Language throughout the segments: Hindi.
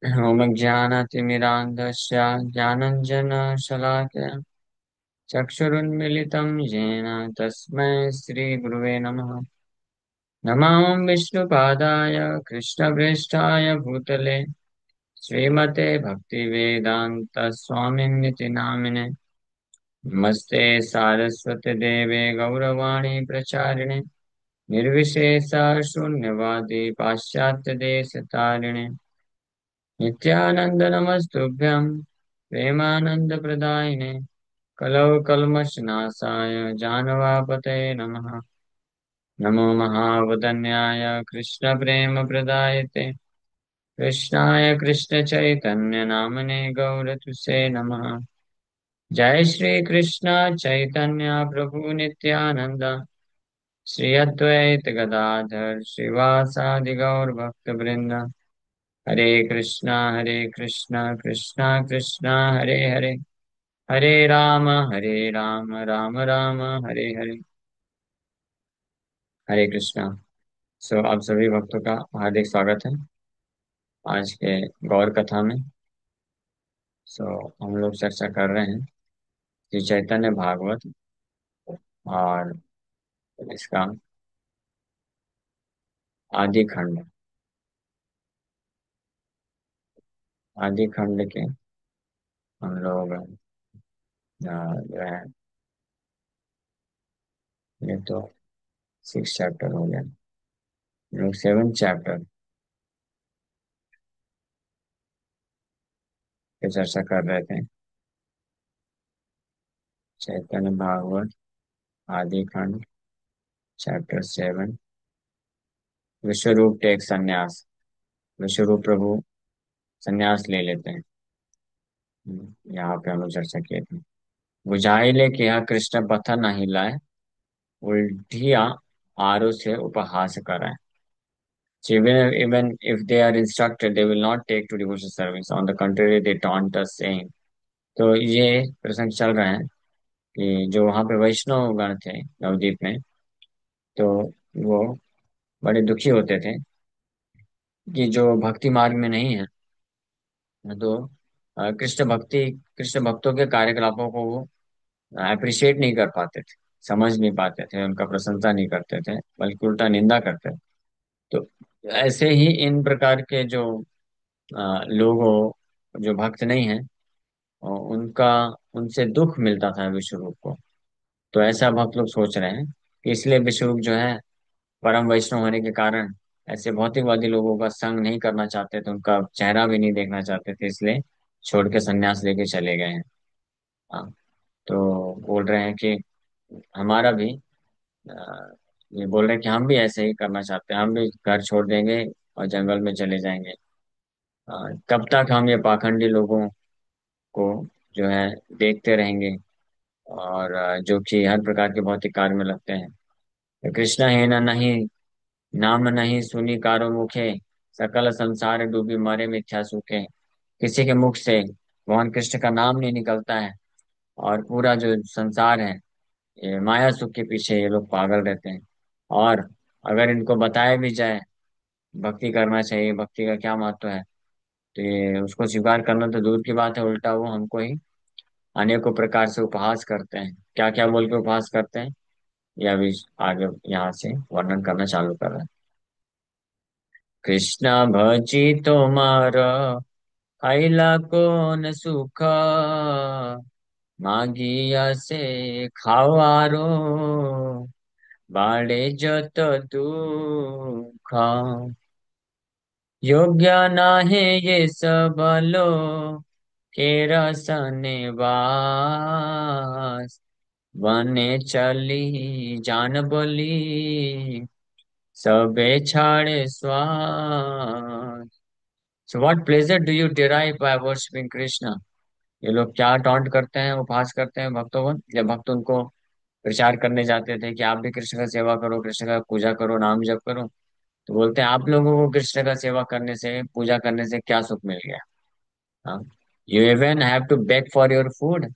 ओमज्ञानतिमिरान्धस्य ज्ञानञ्जनशलाकया चक्षुरुन्मिलितं येन तस्मै श्रीगुरुवे नमः। नमो विष्णुपादाय कृष्णप्रेष्ठाय भूतले श्रीमते भक्तिवेदान्तस्वामिन्निति नामिने। नमस्ते सारस्वती देवे गौरवाणी प्रचारिणे निर्विशेष शून्यवादी पाश्चात्यदेशतारिणे नित्यानंद नमस्तुभ्यं प्रेमानंदप्रदायिने कलौ कल्मषनाशाय जानवापतये नमः। नमो महावदन्याय कृष्णप्रेमप्रदायते कृष्णाय कृष्णचैतन्यनामने गौरतुसे नमः। जय श्री कृष्ण चैतन्य प्रभु नित्यानंद श्री अद्वैत गदाधर श्रीवासादि गौर भक्तवृंद। हरे कृष्णा कृष्णा कृष्णा हरे हरे हरे राम राम राम हरे हरे। हरे कृष्णा। सो आप सभी भक्तों का हार्दिक स्वागत है आज के गौर कथा में। सो हम लोग चर्चा कर रहे हैं श्री चैतन्य भागवत और इसका आदि खंड। आदि खंड के हम लोग जो है ये तो 6 चैप्टर हो गया। हम लोग 7 चैप्टर पे चर्चा कर रहे थे। चैतन्य भागवत आदि खंड चैप्टर 7। विश्वरूप टेक संन्यास। विश्वरूप प्रभु संन्यास ले लेते हैं। यहाँ पे हम लोग चर्चा किए थे। बुझाइले कि यह कृष्ण पथ नहीं लाए उल्टिया आरु से उपहास कराए। So even if they are instructed, they will not take to devotional service. On the contrary, they taunt us saying. तो ये प्रसंग चल रहा है कि जो वहाँ पे वैष्णव गण थे नवद्वीप में, तो वो बड़े दुखी होते थे कि जो भक्ति मार्ग में नहीं है, तो कृष्ण भक्तों के कार्यकलापों को वो अप्रिशिएट नहीं कर पाते थे, समझ नहीं पाते थे, उनका प्रशंसा नहीं करते थे, बल्कि उल्टा निंदा करते थे। तो ऐसे ही इन प्रकार के जो लोग हो जो भक्त नहीं है, उनका उनसे दुख मिलता था विश्वरूप को। तो ऐसा भक्त लोग सोच रहे हैं कि इसलिए विश्वरूप जो है परम वैष्णव होने के कारण ऐसे भौतिकवादी लोगों का संग नहीं करना चाहते थे, उनका चेहरा भी नहीं देखना चाहते थे, इसलिए छोड़ के संन्यास लेके चले गए हैं। हाँ, तो बोल रहे हैं कि हमारा भी अ, ये बोल रहे हैं कि हम भी ऐसे ही करना चाहते हैं, हम भी घर छोड़ देंगे और जंगल में चले जाएंगे। कब तक हम ये पाखंडी लोगों को जो है देखते रहेंगे, और जो कि हर प्रकार के भौतिक कार्य में लगते हैं। तो कृष्ण है न नहीं नाम नहीं सुनी कारो मुखे सकल संसार डूबी मरे मिथ्या सूखे। किसी के मुख से भगवान कृष्ण का नाम नहीं निकलता है, और पूरा जो संसार है ये माया सुख के पीछे ये लोग पागल रहते हैं। और अगर इनको बताया भी जाए भक्ति करना चाहिए, भक्ति का क्या महत्व है, तो ये उसको स्वीकार करना तो दूर की बात है, उल्टा वो हमको ही अनेकों प्रकार से उपहास करते हैं। क्या क्या बोल के उपहास करते हैं यह भी आगे यहाँ से वर्णन करना चालू कर रहे हैं। कृष्ण भजी तोमार खाइला को न सुख मागिया से खावारो बाड़े जत दुख योग्य नाहे ये सबलो के रसने वास बने चली जान बोली सबे छाड़े श्वास। So what pleasure do you derive by worshipping Krishna. ये लोग क्या टॉन्ट करते हैं, उपहास करते हैं भक्तों को। जब भक्त उनको प्रचार करने जाते थे कि आप भी कृष्ण का सेवा करो, कृष्ण का पूजा करो, नाम जप करो, तो बोलते हैं आप लोगों को कृष्ण का सेवा करने से, पूजा करने से क्या सुख मिल गया। हाँ, you even have to beg for your food.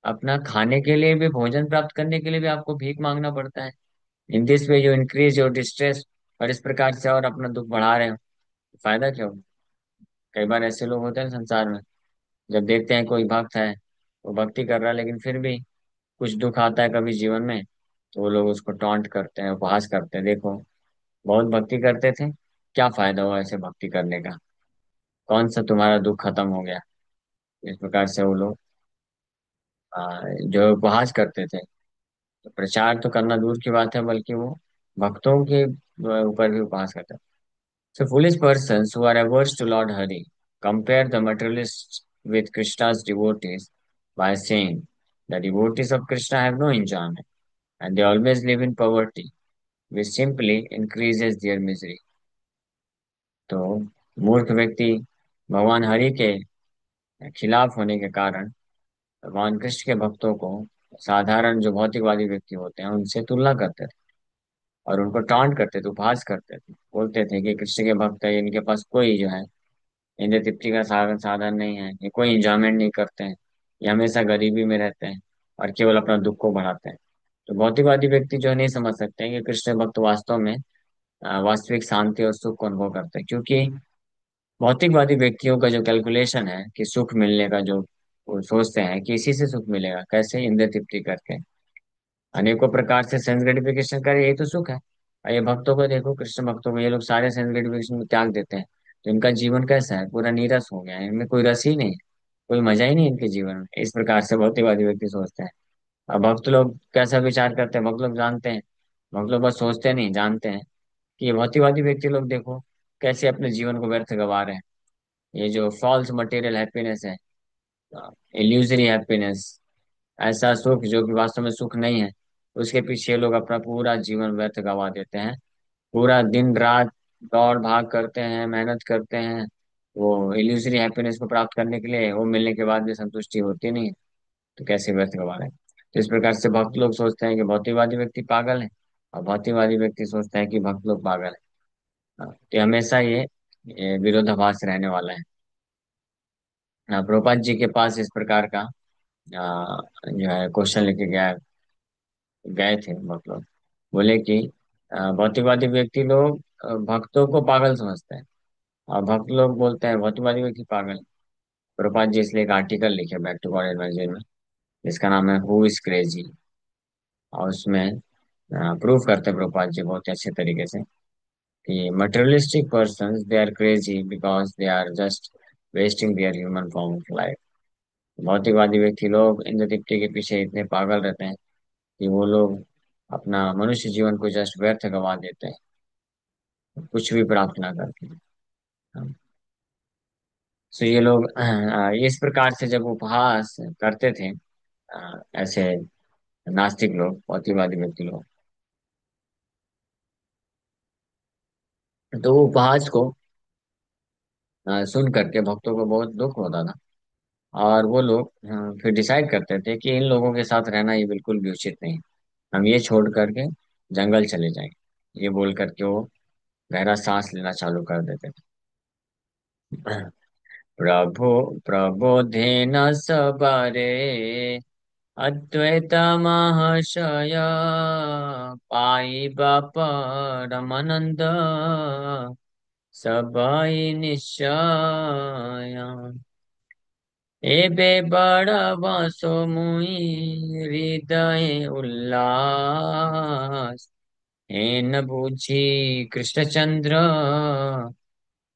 अपना खाने के लिए भी, भोजन प्राप्त करने के लिए भी आपको भीख मांगना पड़ता है। In this way you increase your distress. और इस प्रकार से और अपना दुख बढ़ा रहे हो, फायदा क्या हो। कई बार ऐसे लोग होते हैं संसार में, जब देखते हैं कोई भक्त है, वो भक्ति कर रहा है, लेकिन फिर भी कुछ दुख आता है कभी जीवन में, तो वो लोग उसको टॉन्ट करते हैं, उपहास करते हैं। देखो, बहुत भक्ति करते थे, क्या फायदा हुआ ऐसे भक्ति करने का? कौन सा तुम्हारा दुख खत्म हो गया? इस प्रकार से वो लोग जो उपहास करते थे, तो प्रचार तो करना दूर की बात है, बल्कि वो भक्तों के ऊपर भी उपहास करते हैं। So foolish persons who are averse to Lord Hari compare the materialists with Krishna's devotees by saying the devotees of Krishna have no enjoyment and they always live in poverty, which simply increases their misery. तो मूर्ख व्यक्ति भगवान हरि के खिलाफ होने के कारण भगवान कृष्ण के भक्तों को साधारण जो भौतिकवादी व्यक्ति होते हैं उनसे तुलना करते थे, और उनको टॉन्ट करते थे, उपहास करते थे। बोलते थे कि कृष्ण के भक्त है, इनके पास कोई जो है इंद्र तृप्ति का साधन नहीं है, ये कोई इंजॉयमेंट नहीं करते हैं, ये हमेशा गरीबी में रहते हैं और केवल अपना दुख को बढ़ाते हैं। तो भौतिकवादी व्यक्ति जो है नहीं समझ सकते हैं कि कृष्ण भक्त वास्तव में वास्तविक शांति और सुख को अनुभव करते हैं, क्योंकि भौतिकवादी व्यक्तियों का जो कैलकुलेशन है कि सुख मिलने का, जो वो सोचते हैं कि इसी से सुख मिलेगा, कैसे? इंद्र तृप्ति करके, अनेकों प्रकार से सेंस ग्रेटिफिकेशन करे, यही तो सुख है। और ये भक्तों को देखो, कृष्ण भक्तों को, ये लोग सारे सेंस ग्रेटिफिकेशन को त्याग देते हैं, तो इनका जीवन कैसा है? पूरा नीरस हो गया है, इनमें कोई रस ही नहीं है, कोई मजा ही नहीं इनके जीवन में। इस प्रकार से भौतिकवादी व्यक्ति सोचते हैं। अब भक्त लोग कैसा विचार करते हैं? भक्त लोग जानते हैं, भक्त लोग बस सोचते नहीं, जानते हैं कि ये भौतिकवादी व्यक्ति लोग देखो कैसे अपने जीवन को व्यर्थ गवा रहे हैं। ये जो फॉल्स मटेरियल हैप्पीनेस है, इल्यूजरी हैप्पीनेस, ऐसा सुख जो कि वास्तव में सुख नहीं है, उसके पीछे लोग अपना पूरा जीवन व्यर्थ गवा देते हैं। पूरा दिन रात दौड़ भाग करते हैं, मेहनत करते हैं, वो इल्यूजरी हैप्पीनेस को प्राप्त करने के लिए, वो मिलने के बाद भी संतुष्टि होती नहीं है, तो कैसे व्यर्थ गवा रहे हैं? तो इस प्रकार से भक्त लोग सोचते हैं कि भौतिकवादी व्यक्ति पागल है, और भौतिकवादी व्यक्ति सोचता है कि भक्त लोग पागल है। तो हमेशा ये विरोधाभास रहने वाला है। प्रभुपाद जी के पास इस प्रकार का जो है क्वेश्चन लेके गए थे भक्त लोग। बोले कि भौतिकवादी व्यक्ति लोग भक्तों को पागल समझते हैं, और भक्त लोग बोलते हैं भौतिकवादी व्यक्ति पागल है। प्रभुपाद जी इसलिए एक आर्टिकल लिखे बैक टू गॉड एडवाइजर में, जिसका नाम है हु इज क्रेजी, और उसमें प्रूफ करते हैं प्रभुपाद जी बहुत ही अच्छे तरीके से कि materialistic persons they are crazy because they are just wasting their human form of life. भौतिकवादी व्यक्ति लोग इन दीप्ति के पीछे इतने पागल रहते हैं कि वो लोग अपना मनुष्य जीवन को जस्ट व्यर्थ गवा देते हैं, कुछ भी प्राप्त ना करके। सो ये लोग इस प्रकार से जब उपहास करते थे, ऐसे नास्तिक लोग, भौतिकवादी व्यक्ति लोग, तो वो उपहास को सुन करके भक्तों को बहुत दुख होता था। और वो लोग फिर डिसाइड करते थे कि इन लोगों के साथ रहना ये बिल्कुल भी उचित नहीं, हम ये छोड़ करके जंगल चले जाएंगे। ये बोल करके वो गहरा सांस लेना चालू कर देते थे। प्रभु प्रबोधेन सबरे अद्वैत महाशय पाइबा परमानंद सबई निश्चय। एबे बड़ा सो मुई हृदय उल्लास, हेन बुझी कृष्णचंद्र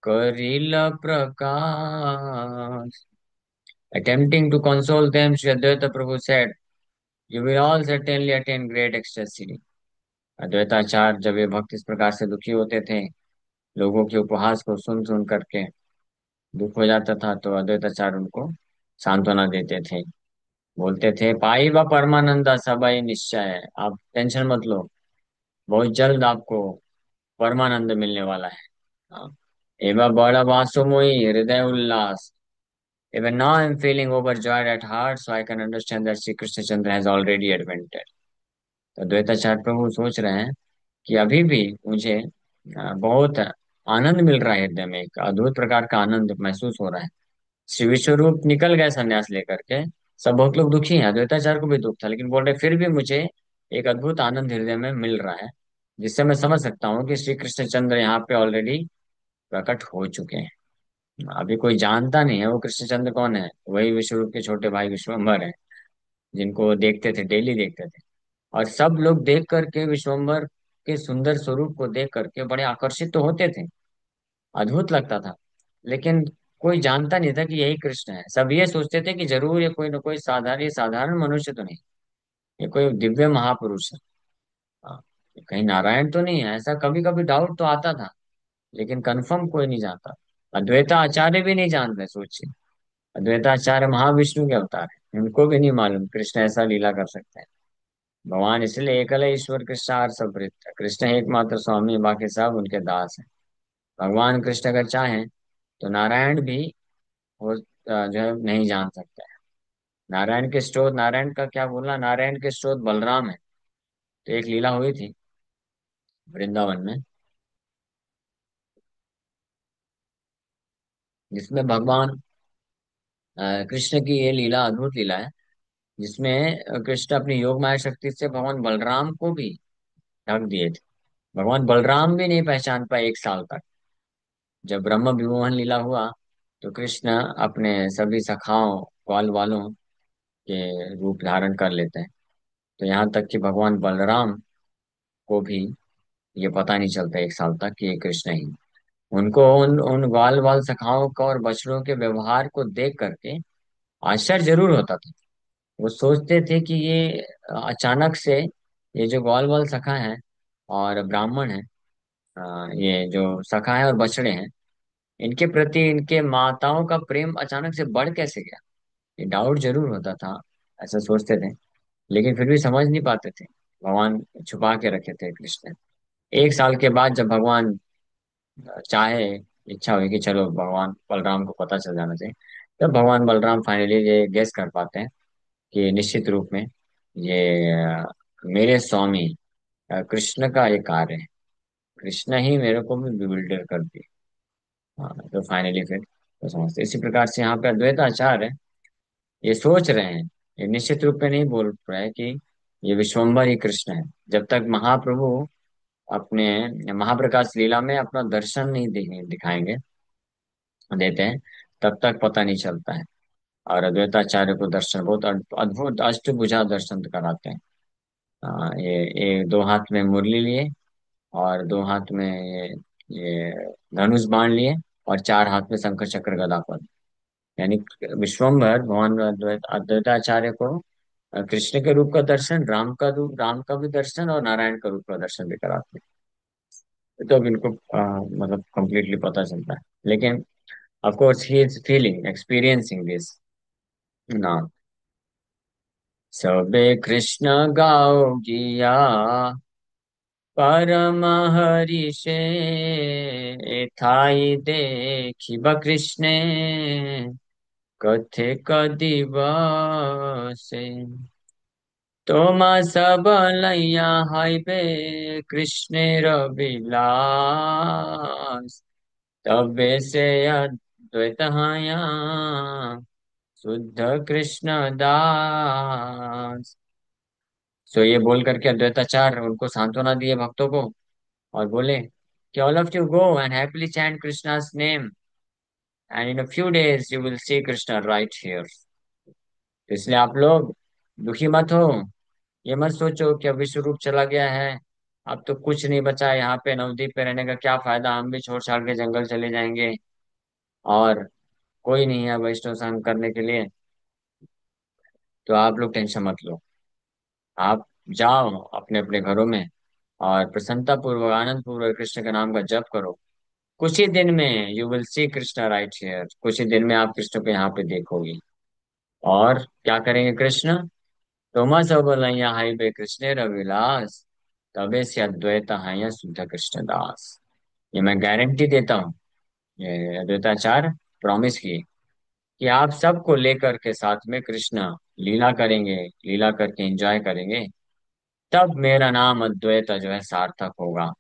करिल प्रकाश। Attempting to console them, Sri Advaita Prabhu said, "You will all certainly attain great ecstasy." Advaitacharya जब ये भक्त इस प्रकार से दुखी होते थे, लोगों के उपहास को सुन सुन करके दुख हो जाता था, तो अद्वैताचार्य उनको सांत्वना देते थे। बोलते थे, पाई व परमानंदा सबई निश्चय है, आप टेंशन मत लो, बहुत जल्द आपको परमानंद मिलने वाला है। हाँ। एवं बड़ा वासो मोई हृदय उल्लास। Even now I'm feeling overjoyed at heart, so I can understand that Sri Krishna Chandra has already advented. तो द्वैताचार्य प्रभु सोच रहे हैं कि अभी भी मुझे बहुत आनंद मिल रहा है, हृदय में एक अद्भुत प्रकार का आनंद महसूस हो रहा है। श्री विश्वरूप निकल गए संन्यास लेकर के, सब बहुत लोग दुखी हैं, द्वैताचार्य को भी दुख था, लेकिन बोल रहे फिर भी मुझे एक अद्भुत आनंद हृदय में मिल रहा है, जिससे मैं समझ सकता हूँ कि श्री कृष्ण चंद्र यहाँ पे ऑलरेडी प्रकट हो चुके हैं। अभी कोई जानता नहीं है वो कृष्णचंद्र कौन है, वही विश्वरूप के छोटे भाई विश्वम्भर है, जिनको वो देखते थे, डेली देखते थे। और सब लोग देख करके विश्वम्भर के सुंदर स्वरूप को देख करके बड़े आकर्षित तो होते थे, अद्भुत लगता था। लेकिन कोई जानता नहीं था कि यही कृष्ण है। सब ये सोचते थे कि जरूर ये कोई ना कोई साधारण, ये साधारण मनुष्य तो नहीं, ये कोई दिव्य महापुरुष है। हाँ, ये कहीं नारायण तो नहीं है, ऐसा कभी कभी डाउट तो आता था। लेकिन कंफर्म कोई नहीं जानता। अद्वैता आचार्य भी नहीं जानते, सोचिए। अद्वैताचार्य महाविष्णु के अवतार है, उनको भी नहीं मालूम कृष्ण ऐसा लीला कर सकते हैं। भगवान इसलिए एकल है ईश्वर कृष्ण आर सब है। कृष्ण एकमात्र स्वामी, बाकी सब उनके दास हैं। भगवान कृष्ण अगर चाहें तो नारायण भी जो है नहीं जान सकते हैं। नारायण के स्रोत, नारायण का क्या बोलना, नारायण के स्रोत बलराम है। तो एक लीला हुई थी वृंदावन में, जिसमें भगवान कृष्ण की ये लीला अद्भुत लीला है, जिसमें कृष्ण अपनी योग माया शक्ति से भगवान बलराम को भी ढक दिए थे। भगवान बलराम भी नहीं पहचान पाए 1 साल तक। जब ब्रह्म विमोहन लीला हुआ तो कृष्ण अपने सभी सखाओं, ग्वाल वालों के रूप धारण कर लेते हैं। तो यहाँ तक कि भगवान बलराम को भी ये पता नहीं चलता 1 साल तक कि ये कृष्ण ही। उनको उन उन ग्वाल वाल सखाओं का और बछड़ों के व्यवहार को देख करके आश्चर्य जरूर होता था। वो सोचते थे कि ये अचानक से, ये जो ग्वाल वाल सखा है और ब्राह्मण है, ये जो सखा है और बछड़े हैं, इनके प्रति इनके माताओं का प्रेम अचानक से बढ़ कैसे गया। ये डाउट जरूर होता था, ऐसा सोचते थे। लेकिन फिर भी समझ नहीं पाते थे, भगवान छुपा के रखे थे कृष्ण। 1 साल के बाद जब भगवान चाहे, इच्छा हुई कि चलो भगवान बलराम को पता चल जाना चाहिए, तब भगवान बलराम फाइनली ये गेस कर पाते हैं कि निश्चित रूप में ये मेरे स्वामी कृष्ण का ये कार्य है। कृष्ण ही मेरे को भी बिल्डर कर दिए। हाँ, तो फाइनली फिर तो समझते। इसी प्रकार से यहाँ पे अद्वैत आचार्य ये सोच रहे हैं, ये निश्चित रूप में नहीं बोल रहे हैं कि ये विश्वम्भर ही कृष्ण है। जब तक महाप्रभु अपने महाप्रकाश लीला में अपना दर्शन नहीं दिखाएंगे, देते हैं, तब तक पता नहीं चलता है। और अद्वैताचार्य को दर्शन बहुत अद्भुत अष्टभुजा दर्शन कराते हैं। ये दो हाथ में मुरली लिए, और दो हाथ में ये धनुष बाण लिए, और चार हाथ में शंकर चक्र गदा पकड़े। यानी विश्वम्भर भगवान अद्वैताचार्य को कृष्ण के रूप का दर्शन, राम का भी दर्शन, और नारायण का रूप का दर्शन भी कराते हैं। तो अब इनको मतलब कंप्लीटली पता चलता है। लेकिन of course he is feeling experiencing this ना। सबे कृष्ण गाओ जिया, परम हरिषे थाई देखिब कृष्णे, कथे कदिवसे। तोमा सब लैया हाइबे कृष्णेर विलास, तबे से अद्वैत हाया शुद्ध कृष्ण दास। सो ये बोल करके अद्वैताचार्य उनको सांत्वना दिए भक्तों को, और बोले कि all of you go and happily chant Krishna's name, and in a few days you will see Krishna right here. तो इसलिए आप लोग दुखी मत हो, ये मत सोचो कि अब विश्व रूप चला गया है, अब तो कुछ नहीं बचा है, यहाँ पे नवद्वीप पे रहने का क्या फायदा, हम भी छोड़ छाड़ के जंगल चले जाएंगे, और कोई नहीं है वैष्णव संग करने के लिए। तो आप लोग टेंशन मत लो, आप जाओ अपने अपने घरों में, और प्रसन्नता पूर्वक आनंद पूर्वक कृष्ण के नाम का जप करो। कुछ ही दिन में you will see Krishna right here, कुछ ही दिन में आप कृष्ण को यहाँ पे देखोगे। और क्या करेंगे कृष्ण? तोमा सबल हाई बे कृष्ण रविलास, तबे से अद्वैत है शुद्ध कृष्ण दास। ये मैं गारंटी देता हूँ, ये अद्वैताचार्य प्रॉमिस किए कि आप सबको लेकर के साथ में कृष्ण लीला करेंगे, लीला करके एंजॉय करेंगे, तब मेरा नाम अद्वैत जो है सार्थक होगा,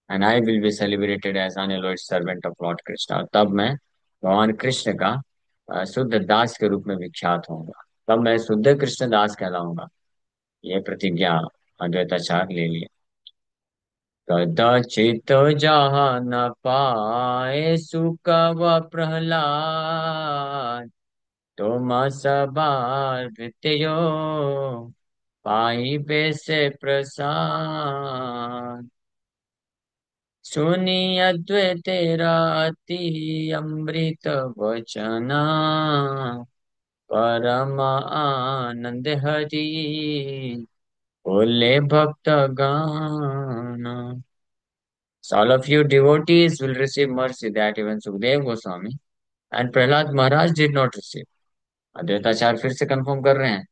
and I will be celebrated as unalloyed servant of Lord Krishna. तब मैं भगवान कृष्ण का शुद्ध दास के रूप में विख्यात होऊंगा, तब मैं शुद्ध कृष्ण दास कहलाऊंगा। ये प्रतिज्ञा अद्वैताचार्य ले लिया। कदाचित जहाँ न पाए सुख व प्रहलाद, तुम सबार भृत्यो पाई बेसे प्रसाद। सुनी अद्वैत तेरा अति अमृत वचना, परम आनंद हरि बोले भक्त गाना। So all of you devotees will receive mercy that even Sukdev Goswami and Prahlad Maharaj did not receive. Advaitacharya फिर से कंफर्म कर रहे हैं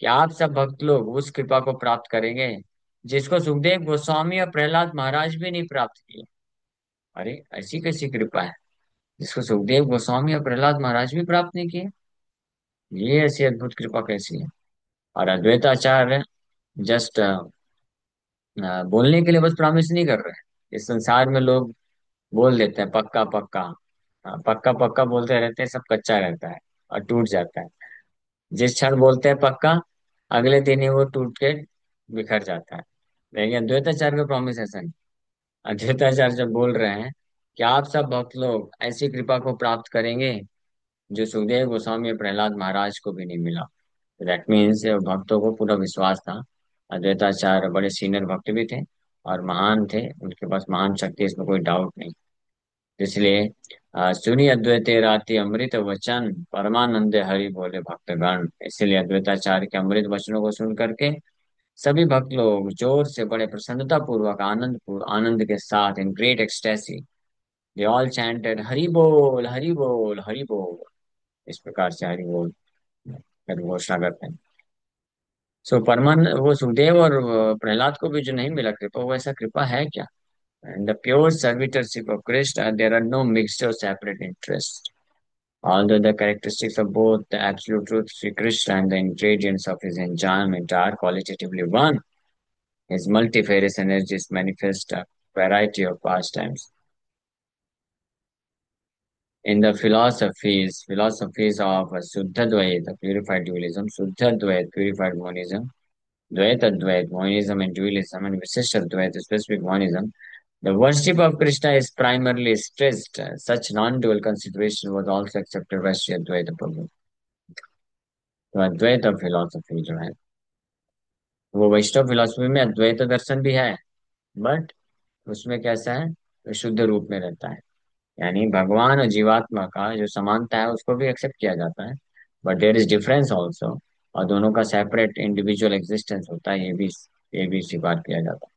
कि आप सब भक्त लोग उस कृपा को प्राप्त करेंगे जिसको सुखदेव गोस्वामी और प्रहलाद महाराज भी नहीं प्राप्त किए। अरे ऐसी कैसी कृपा है जिसको सुखदेव गोस्वामी और प्रहलाद महाराज भी प्राप्त नहीं किए? ये ऐसी अद्भुत कृपा कैसी है? और अद्वैताचार्य जस्ट बोलने के लिए बस प्रॉमिस नहीं कर रहे हैं। इस संसार में लोग बोल देते हैं पक्का पक्का, पक्का पक्का बोलते रहते हैं, सब कच्चा रहता है और टूट जाता है। जिस क्षण बोलते हैं पक्का, अगले दिन ही वो टूट के बिखर जाता है। लेकिन अद्वैताचार्य का प्रॉमिस ऐसा नहीं। अद्वैताचार्य जब बोल रहे हैं कि आप सब भक्त लोग ऐसी कृपा को प्राप्त करेंगे जो सुखदेव गोस्वामी और प्रहलाद महाराज को भी नहीं मिला। दैट मीन्स भक्तों को पूरा विश्वास था। अद्वैताचार्य बड़े सीनियर भक्त भी थे और महान थे, उनके पास महान शक्ति, इसमें कोई डाउट नहीं। इसलिए सुनी अद्वैत राति अमृत वचन, परमानंद हरि बोले भक्तगण। इसलिए अद्वैताचार्य के अमृत वचनों को सुन करके सभी भक्त लोग जोर से बड़े प्रसन्नता पूर्वक आनंद के साथ in great ecstasy they all chanted Hari बोल हरि बोल हरि बोल। इस प्रकार से हरि बोल कर घोषणा करते हैं। सो परमान वो सुखदेव और प्रहलाद को भी जो नहीं मिला कृपा, वो ऐसा कृपा है क्या? In the pure servitorship of Krishna, there are no mixed or separate interests. Although the characteristics of both the absolute truth, Sri Krishna, and the ingredients of his enjoyment are qualitatively one, his multifarious energies manifest a variety of pastimes. In the philosophies of Suddha Dvaita, purified dualism, Suddha Dvaita, purified monism, Dvaita Dvaita, monism and dualism, and Visishta Dvaita, specific monism, the worship of Krishna is primarily stressed. Such non-dual consideration was also accepted by Sri Advaita Prabhu. तो अद्वैत फिलोसफी जो है वो वैष्णव फिलोसफी में अद्वैत दर्शन भी है, बट उसमें कैसा है, वो शुद्ध रूप में रहता है। यानी भगवान और जीवात्मा का जो समानता है उसको भी एक्सेप्ट किया जाता है, but there is difference also. और दोनों का सेपरेट इंडिविजुअल एग्जिस्टेंस होता है, ये भी स्वीकार किया जाता है।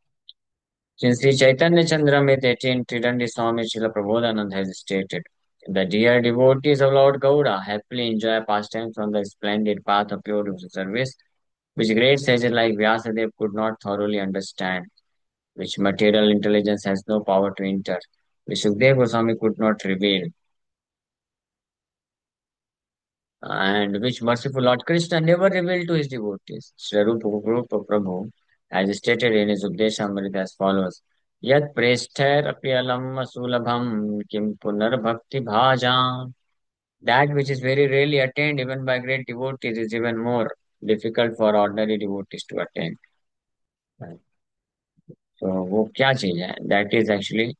Since Sri Chaitanya Chandramrita 18, Tridandi Swami Srila Prabodhanand has stated, the dear devotees of Lord Gaura happily enjoy pastimes on the splendid path of pure devotional service, which great sages like Vyasadeva could not thoroughly understand, which material intelligence has no power to enter, which Sukdev Goswami could not reveal, and which merciful Lord Krishna never revealed to his devotees. Sri Rupa Prabhu has stated in his Updeshamrita as follows: Yat presthairapyalam sulabham kim punarbhakti bhajam. That which is very rarely attained even by great devotees is even more difficult for ordinary devotees to attain. So वो क्या चीज है? That is actually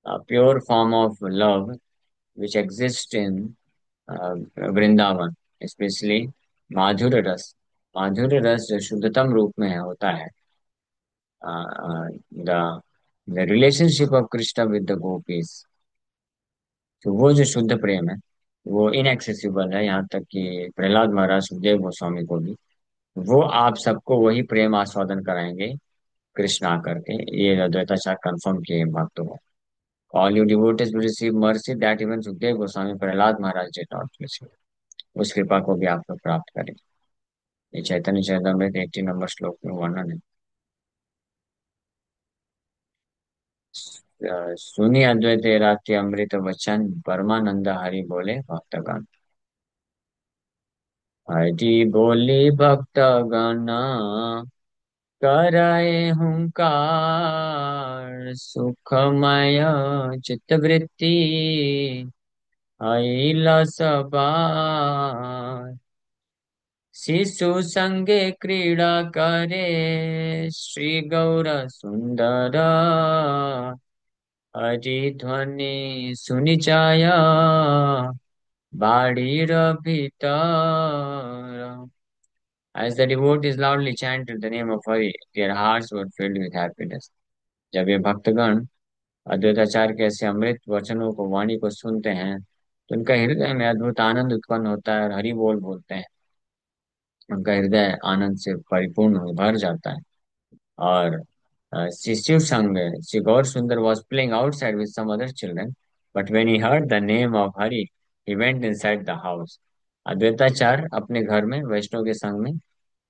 a pure form of love which exists in Vrindavan, specially माधुर्य रस। माधुर्य रस जो शुद्धतम रूप में है, होता है the the relationship of Krishna with the gopis. तो वो जो शुद्ध प्रेम है वो इनएक्सेसिबल है, यहाँ तक कि प्रहलाद महाराज सुखदेव गोस्वामी को भी वो आप सबको वही प्रेम आस्वादन कराएंगे कृष्ण आकर के। ये अद्वैताचार्य कंफर्म किए भक्तों को। All you devotees will receive mercy that even Sukhdev Goswami Prahlad Maharaj did not receive. उस कृपा को भी आप लोग प्राप्त करें। ये चैतन्य चरितमृत 80 नंबर श्लोक में वर्णन है। सुनी अद्वैत रात्रि अमृत वचन, परमानंद हरि बोले भक्तगण। हरि बोले भक्तगण, कराए हुंकार सुखमय चित्तवृत्ति, अइला सबार शिशु संगे क्रीड़ा करे श्री गौर सुंदर हरि ध्वनि सुनि जाया बाड़ीर भीतर. As the devotees loudly chanted the name of Hari, their hearts were filled with happiness. जब ये भक्तगण अद्वैताचार्य के ऐसे अमृत वचनों को वाणी को सुनते हैं तो उनका हृदय में अद्भुत आनंद उत्पन्न होता है और हरि बोल बोलते हैं. उनका हृदय आनंद से परिपूर्ण हो भर जाता है. और श्री शिव संग श्री गौर सुंदर was playing outside with some other children, but when he heard the name of Hari, he went inside the house. Advaitacharya अपने घर में वैष्णव के संग में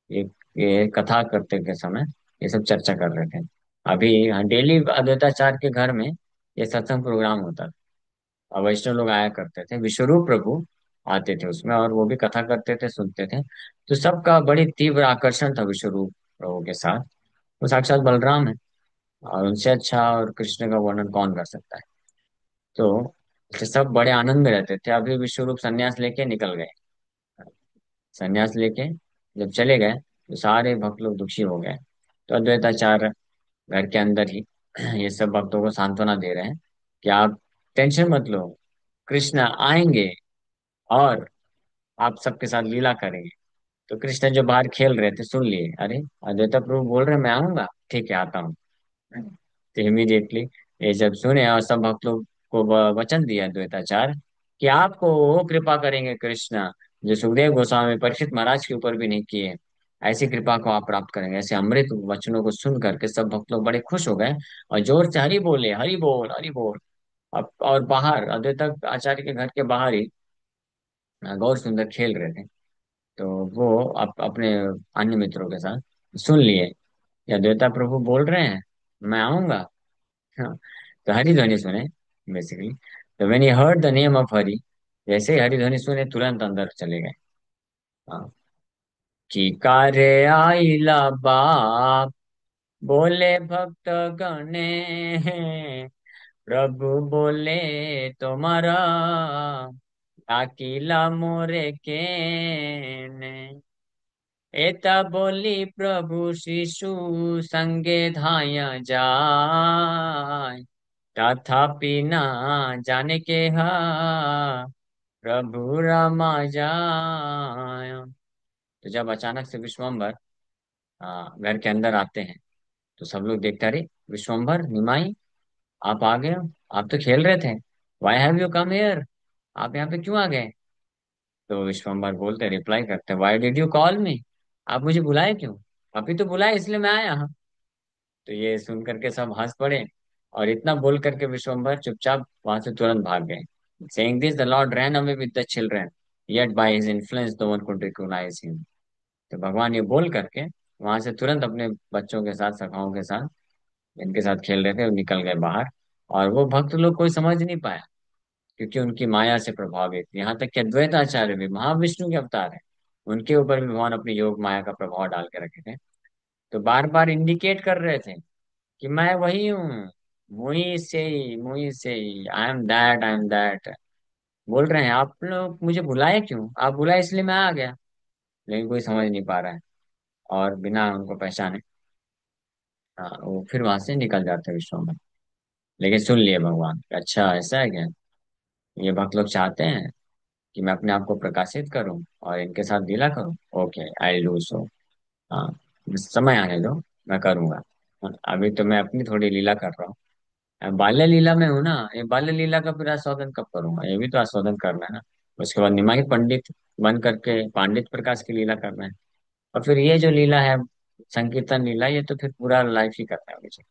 ये ये कथा करते के समय ये सब चर्चा कर रहे थे. अभी डेली अद्वैताचार्य के घर में ये सत्संग प्रोग्राम होता था और वैष्णव लोग आया करते थे. विश्वरूप प्रभु आते थे उसमें और वो भी कथा करते थे सुनते थे. तो सबका बड़ी तीव्र आकर्षण था विश्वरूप प्रभु के साथ. वो साक्षात बलराम है और उनसे अच्छा और कृष्ण का वर्णन कौन कर सकता है. तो सब बड़े आनंद में रहते थे. अभी विश्वरूप संन्यास लेके निकल गए. संन्यास लेके जब चले गए तो सारे भक्त लोग दुखी हो गए. तो अद्वैताचार्य घर के अंदर ही ये सब भक्तों को सांत्वना दे रहे हैं कि आप टेंशन मत लो, कृष्ण आएंगे और आप सबके साथ लीला करेंगे. तो कृष्ण जो बाहर खेल रहे थे सुन लिए, अरे अद्वैता प्रभु बोल रहे हैं, मैं आऊंगा, ठीक है आता हूँ. तो इमीडिएटली ये जब सुने और सब भक्त लोग को वचन दिया द्वैताचार्य कि आपको वो कृपा करेंगे कृष्ण जो सुखदेव गोस्वामी परीक्षित महाराज के ऊपर भी नहीं किए. ऐसी कृपा को आप प्राप्त करेंगे. ऐसे अमृत वचनों को सुन करके सब भक्त लोग बड़े खुश हो गए और जोर से हरि बोले, हरि बोल हरि बोल. अब और बाहर अद्वैत आचार्य के घर के बाहर ही गौर सुंदर खेल रहे थे. तो वो अपने अन्य मित्रों के साथ सुन लिए कि अद्वैता प्रभु बोल रहे हैं मैं आऊंगा. हाँ, तो हरि ध्वनि सुने बेसिकली. तो when he heard the name of Hari, जैसे ही हरि ध्वनि सुने तुरंत अंदर चले गए. हाँ, कि कार्य आइला बाप बोले भक्त गणे प्रभु बोले तुम्हारा अकेला मोरे के ने. एता बोली प्रभु शिशु संगे धाया जाय तथापि ना जाने के हा प्रभु रामा जाय. तो जब अचानक से विश्वम्भर घर के अंदर आते हैं तो सब लोग देखते, अरे विश्वम्भर निमाई आप आ गए हो, आप तो खेल रहे थे, why have you come here, आप यहाँ पे क्यों आ गए. तो विश्वम्भर बोलते रिप्लाई करते, वाई डिड यू कॉल मी, आप मुझे बुलाए क्यों, अभी तो बुलाए इसलिए मैं आया. तो ये सुन करके सब हंस पड़े और इतना बोल करके विश्वम्भर चुपचाप वहां से तुरंत भाग गए. Saying this the Lord ran away with the children yet by his influence no one could recognise him. तो भगवान ये बोल करके वहां से तुरंत अपने बच्चों के साथ सखाओं के साथ इनके साथ खेल रहे थे और निकल गए बाहर. और वो भक्त लोग कोई समझ नहीं पाया क्योंकि उनकी माया से प्रभावित, यहाँ तक कि अद्वैत आचार्य भी महाविष्णु के अवतार है, उनके ऊपर भी भगवान अपनी योग माया का प्रभाव डाल के रखे थे. तो बार बार इंडिकेट कर रहे थे कि मैं वही हूँ, मुई से I am that, I am that. बोल रहे हैं आप लोग मुझे बुलाए क्यों, आप बुलाए इसलिए मैं आ गया. लेकिन कोई समझ नहीं पा रहा है और बिना उनको पहचाने हाँ वो फिर वहां से निकल जाते हैं विश्व में. लेकिन सुन लिए भगवान कि अच्छा ऐसा है क्या, ये भक्त लोग चाहते हैं कि मैं अपने आप को प्रकाशित करूं और इनके साथ लीला करूं. Okay I do so. हाँ, समय आने दो, मैं करूंगा. हाँ, अभी तो मैं अपनी थोड़ी लीला कर रहा हूँ. बाल्य लीला में हूं ना, ये बाल्य लीला का फिर आस्वादन कब करूंगा, ये भी तो आस्वादन करना है ना. उसके बाद निमाई पंडित बन करके पांडित प्रकाश की लीला करना है. और फिर ये जो लीला है संकीर्तन लीला, ये तो फिर पूरा लाइफ ही करना है मुझे.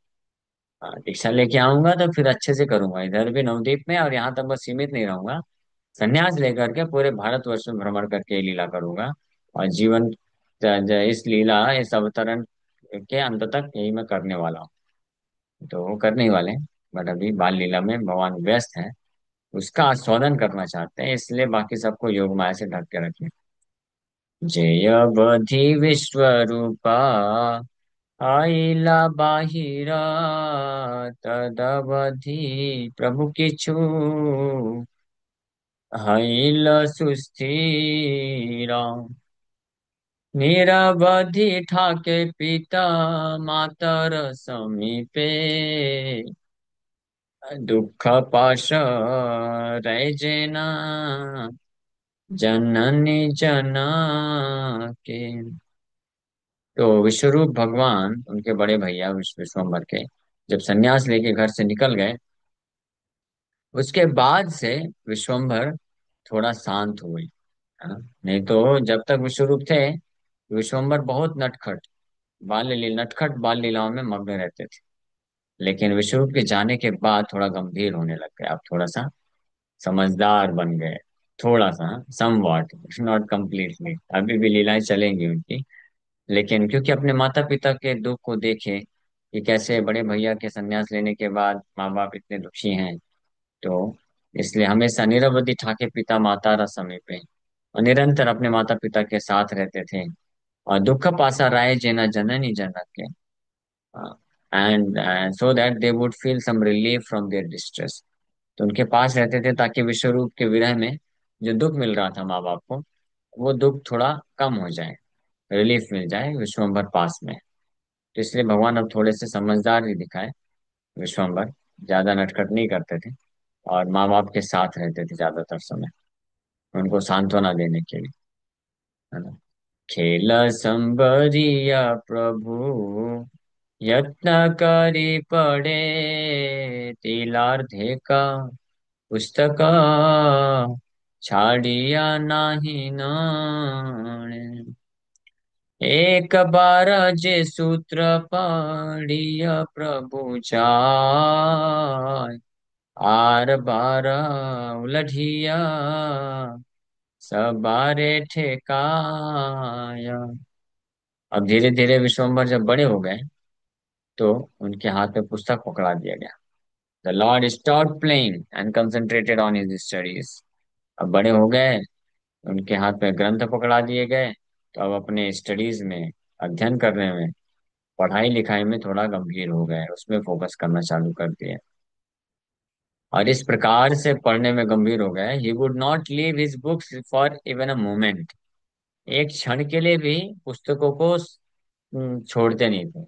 हाँ, दीक्षा लेके आऊंगा तो फिर अच्छे से करूंगा इधर भी नवद्वीप में, और यहाँ तक बस सीमित नहीं रहूंगा. संन्यास लेकर के पूरे भारतवर्ष में भ्रमण करके ये लीला करूंगा. और जीवन इस लीला इस अवतरण के अंत तक यही मैं करने वाला हूँ. तो वो करने ही वाले हैं. बट अभी बाल लीला में भगवान व्यस्त है, उसका आस्वादन करना चाहते हैं, इसलिए बाकी सबको योग माया से ढक के रखें. जय अवधि विश्व रूपा आइला बाहिरा तदवधि प्रभु किछु हईल सुस्थिरा. निरवधि ठाके पिता मातर समीपे, दुःख पाश जेना जननी जना के। तो विश्वरूप भगवान उनके बड़े भैया विश्वम्भर के जब सन्यास लेके घर से निकल गए, उसके बाद से विश्वम्भर थोड़ा शांत हुए, है ना। नहीं तो जब तक विश्वरूप थे, विश्वम्भर बहुत नटखट बाल लीलाओं में मग्न रहते थे। लेकिन विश्वरूप के जाने के बाद थोड़ा गंभीर होने लग गए, अब थोड़ा सा समझदार बन गए। थोड़ा सा, सम वॉट, नॉट कम्प्लीटली, अभी भी लीलाएं चलेंगी उनकी। लेकिन क्योंकि अपने माता पिता के दुख को देखे कि कैसे बड़े भैया के संन्यास लेने के बाद माँ बाप इतने दुखी हैं, तो इसलिए हमेशा निरवधि ठाके पिता माता समीपे, और निरंतर अपने माता पिता के साथ रहते थे। और दुख पासा राय जेना जननी जनक के, and so that they would feel some relief from their distress. तो उनके पास रहते थे ताकि विश्वरूप के विरह में जो दुख मिल रहा था माँ बाप को, वो दुख थोड़ा कम हो जाए, रिलीफ मिल जाए विश्वम्भर पास में। तो इसलिए भगवान अब थोड़े से समझदार ही दिखाए। विश्वम्भर ज्यादा नटखट नहीं करते थे, और माँ बाप के साथ रहते थे ज्यादातर समय, उनको सांत्वना देने के लिए, है ना। खेल संबरिया प्रभु यत्न करी पढ़े, तिलार्धे का पुस्तक छाड़िया नाही नाणे। एक बार जे सूत्र पढ़िया प्रभु जाय, आर बार उलझिया सबारे ठेकाया। अब धीरे धीरे विश्वम्भर जब बड़े हो गए, तो उनके हाथ में पुस्तक पकड़ा दिया गया। The Lord stop playing and concentrated on his studies. अब बड़े हो गए, उनके हाथ में ग्रंथ पकड़ा दिए गए, तो अब अपने स्टडीज में, अध्ययन करने में, पढ़ाई लिखाई में थोड़ा गंभीर हो गए, उसमें फोकस करना चालू कर दिया। और इस प्रकार से पढ़ने में गंभीर हो गए, he would not leave his books for even a moment. एक क्षण के लिए भी पुस्तकों को छोड़ते नहीं थे।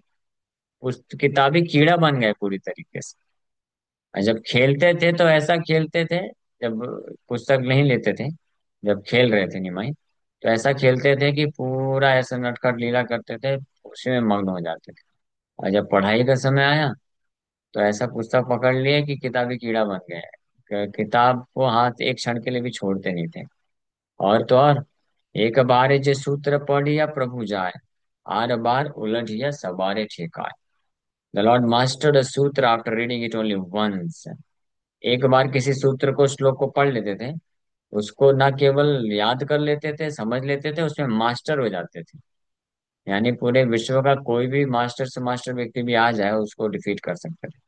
किताबी कीड़ा बन गए पूरी तरीके से। और जब खेलते थे तो ऐसा खेलते थे, जब पुस्तक नहीं लेते थे, जब खेल रहे थे निमाई, तो ऐसा खेलते थे कि पूरा ऐसा नटखट लीला करते थे, उसी में मग्न हो जाते थे। और जब पढ़ाई का समय आया, तो ऐसा पुस्तक पकड़ लिए कि किताबी कीड़ा बन गए। किताब को हाथ एक क्षण के लिए भी छोड़ते नहीं थे। और तो और, एक बार जे सूत्र पढ़िया प्रभु जाय, आर बार उलझिया सबारे ठेकाय। The Lord mastered a sutra after reading it only once. एक बार किसी सूत्र को, श्लोक को पढ़ लेते थे, उसको ना केवल याद कर लेते थे, समझ लेते थे, उसमें मास्टर हो जाते थे। यानी पूरे विश्व का कोई भी मास्टर से मास्टर व्यक्ति भी आ जाए, उसको डिफीट कर सकते थे।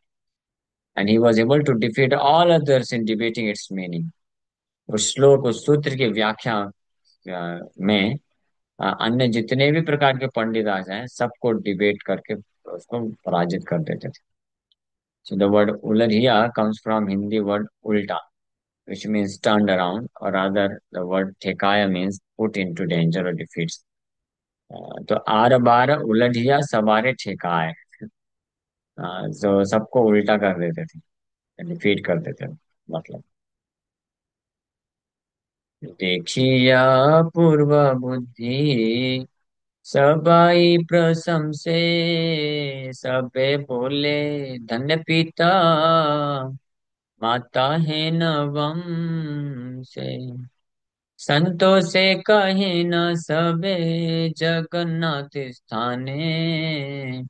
And he was able to defeat all others in debating its meaning. उस श्लोक, उस सूत्र की व्याख्या में अन्य जितने भी प्रकार के पंडित आ जाएं, सबको डिबेट करके उसको पराजित कर देते थे। So the word ulariya comes from Hindi word ulta, which means turned around, or rather the word thekaya means put into danger or defeats. तो आर बार उलझिया सवारे ठेकाए, जो सबको उल्टा कर देते थे, डिफीट कर देते थे, मतलब। देखिया पूर्व बुद्धि सबाई प्रशंसे, सबे बोले धन्य पिता माता है नवम से। संतों से कहे न सबे जगन्नाथ स्थाने,